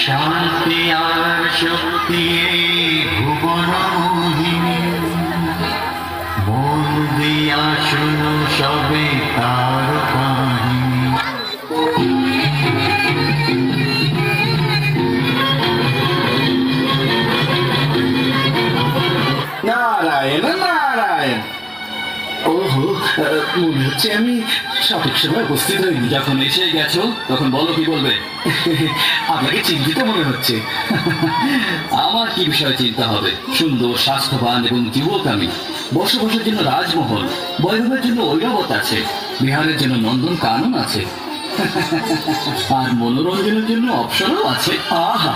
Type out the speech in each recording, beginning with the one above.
শান্তি আর শক্তি ভুবন মোহিনী, মন দিয়া শুনো সবে তার কাহিনী। নারায়ণ নারায়ণ। ওহো, মনে হচ্ছে আমি সঠিক সময় উপস্থিত হইনি। যখন এসে গেছো তখন বলো কি বলবে। আপনাকে চিন্তিত মনে হচ্ছে। আমার কি বিষয়ে চিন্তা হবে? সুন্দর, স্বাস্থ্যবান এবং যুবক আমি। বসবাসের জন্য রাজমহল, বৈভবের জন্য ঐরাবত আছে, বিহারের জন্য নন্দন কানন আছে, আর মনোরঞ্জনের জন্য অপসরও আছে। আহা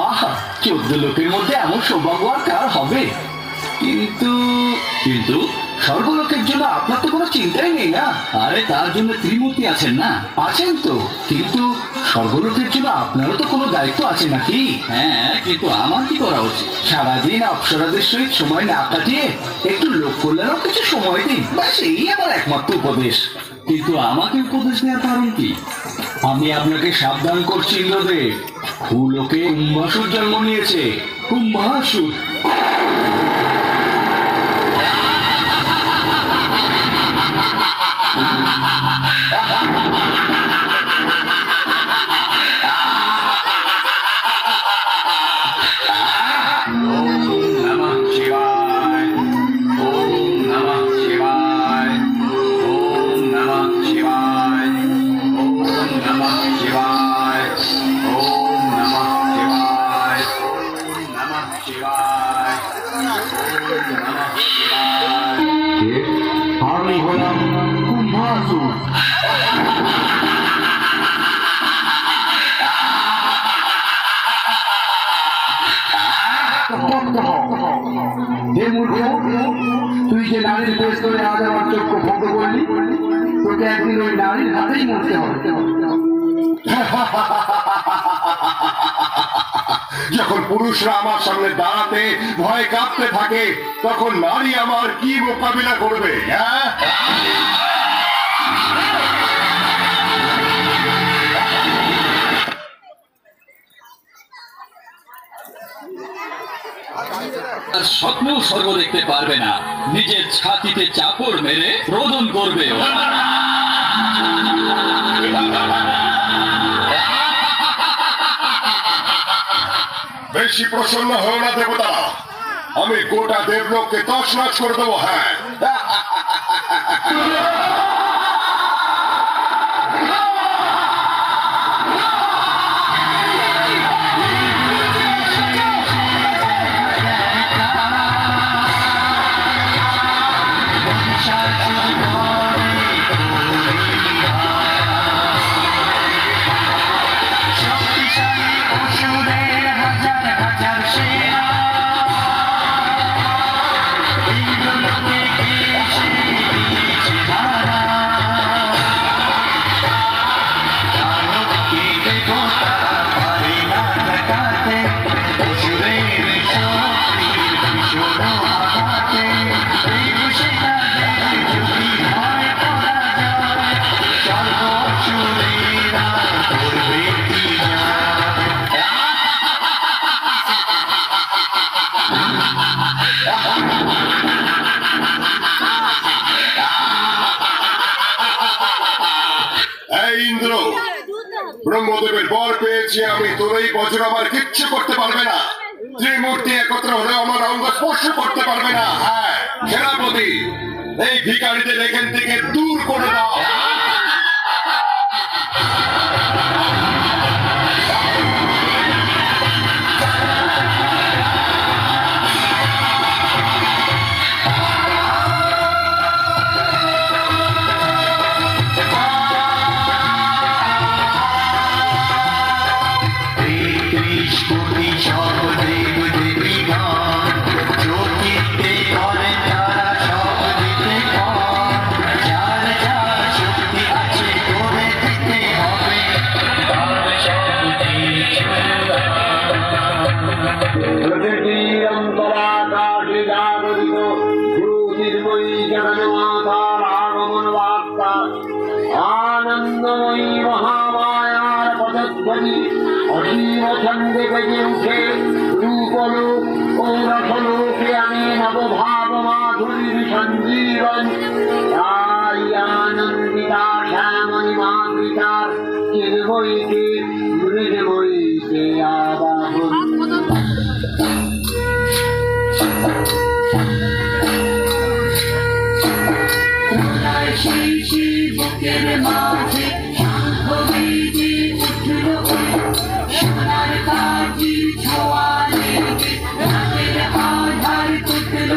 আহা, 14 লোকের মধ্যে এমন সৌভাগ্য আর কার হবে? কিন্তু কিন্তু স্বর্গলোকের জন্য আপনার তো কোনো চিন্তাই নেই না? আরে তার জন্য ত্রিমূর্তি আছেন না? আছেন তো, কিন্তু স্বর্গলোকের জন্য আপনারও তো কোনো দায়িত্ব আছে নাকি? হ্যাঁ, কিন্তু আমার কি করা উচিত? সারাদিন অপ্সরাদের সহিত সময় না কাটিয়ে একটু লোক কল্যাণও কিছু সময় দিন, ব্যাস এই আমার একমাত্র উপদেশ। কিন্তু আমাকে উপদেশ দেওয়ার কারণ কি? আমি আপনাকে সাবধান করছি ইন্দ্রদেব, ভূলোকে কুম্ভাসুর জন্ম নিয়েছে। কুম্ভাসুর? আমি হলাম কুম্ভাসুর। তুই যে নারীর বেশ করে আজ আমার চক্ষু ভঙ্গ করলি, তোকে একদিন ওই নারীর হাতেই মরতে হবে। যখন পুরুষরা আমার সামনে দাঁড়াতে ভয় কাঁপতে থাকে, তখন নারী আমার কি মোকাবিলা করবে? স্বপ্নেও স্বর্গ দেখতে পারবে না, নিজের ছাতিতে চাপড় মেরে রোদন করবে। বেশি প্রসন্ন হও না দেবতা, আমি গোটা দেবলোককে তছনছ করে দেবো। হ্যাঁ, ইন্দ্র, ব্রহ্মদেবের বর পেয়েছি আমি, তোর এই বজ্র আমার কিচ্ছু করতে পারবে না। ত্রিমূর্তি একত্র হলে আমার অঙ্গ স্পর্শ করতে পারবে না। হ্যাঁ সেনাপতি, এই ভিখারিদের এখান থেকে দূর করে দাও। শক্তি অসীম ছন্দে বেজে উঠে রূপলোক ও রথলোকে আমি নবভাব মাধুরীর সঞ্জীবন। তাই আনন্দিতা শ্যামণি মাতৃকার চিরবইতে বইতে আবাহন। বুকের মাঝে শান্ত বেজে উঠল সোনার কাঠি ছোঁয়া লেগে রাতের আধার কুটল।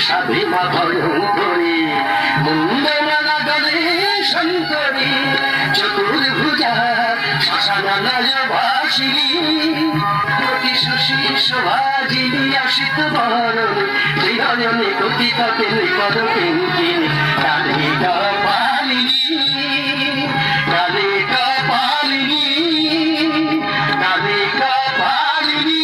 স্বাধীনতা ভয়ঙ্করী মুন্ডমালা গলে শঙ্করী চতুর্ভুজা শ্মশানালয় ভাসিনী অতি সুশীর্ষভাজিনী আসিত বরণ হৃদয়নে কতিপতে নিপদ কিঙ্কিনী কালিকা পালিনী কালিকা পালিনী কালিকা পালিনী।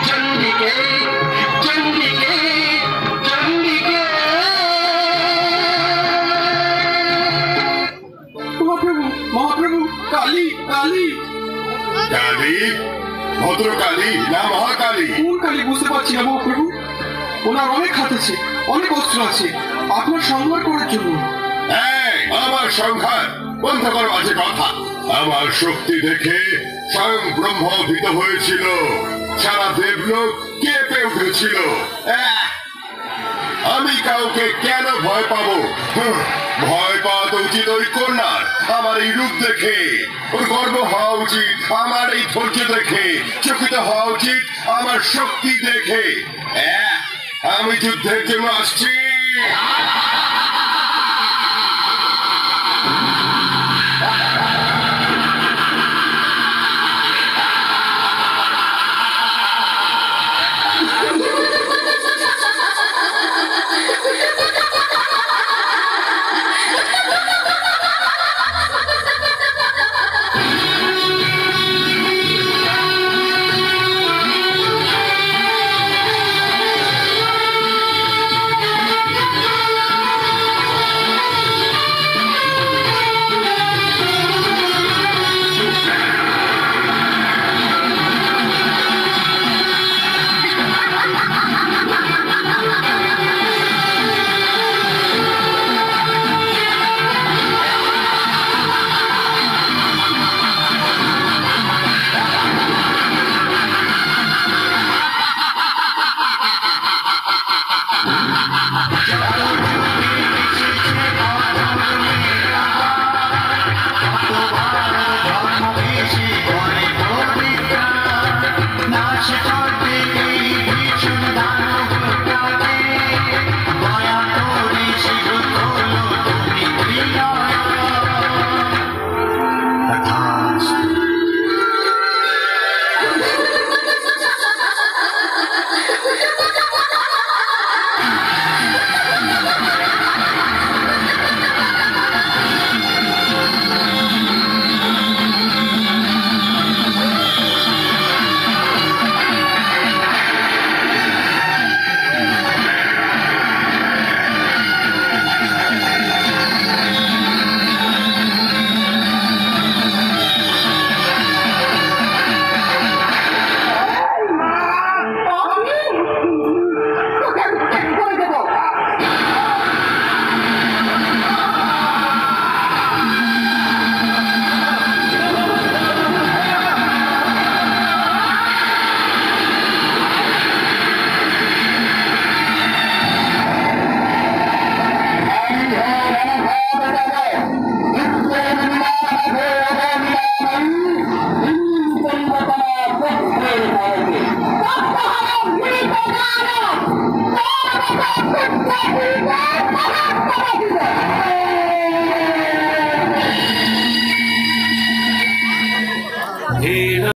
চন্ডিকে চন্ডিকে চন্ডিকে। মহাপ্রভু মহাপ্রভু কালী কালী কালী ভদ্রকালী না মহাকালী? কোন কালী বুঝতে পারছি না মহাপ্রভু। ওনার অনেক হাত আছে, অনেক অস্ত্র আছে আপনার সংহার করার জন্য। আমার সংহার বন্ধ করো বাজে কথা। আমার শক্তি দেখে স্বয়ং ব্রহ্ম ভীত হয়েছিল, সারা দেবলোক কেঁপে উঠেছিল। আমি কাউকে কেন ভয় পাবো? ভয় পাওয়া তো উচিত ওই কন্যার আমার এই রূপ দেখে। ওর গর্ব হওয়া উচিত আমার এই ধৈর্য দেখে, চকিত হওয়া উচিত আমার শক্তি দেখে। আমি যুদ্ধের জন্য আসছি। হে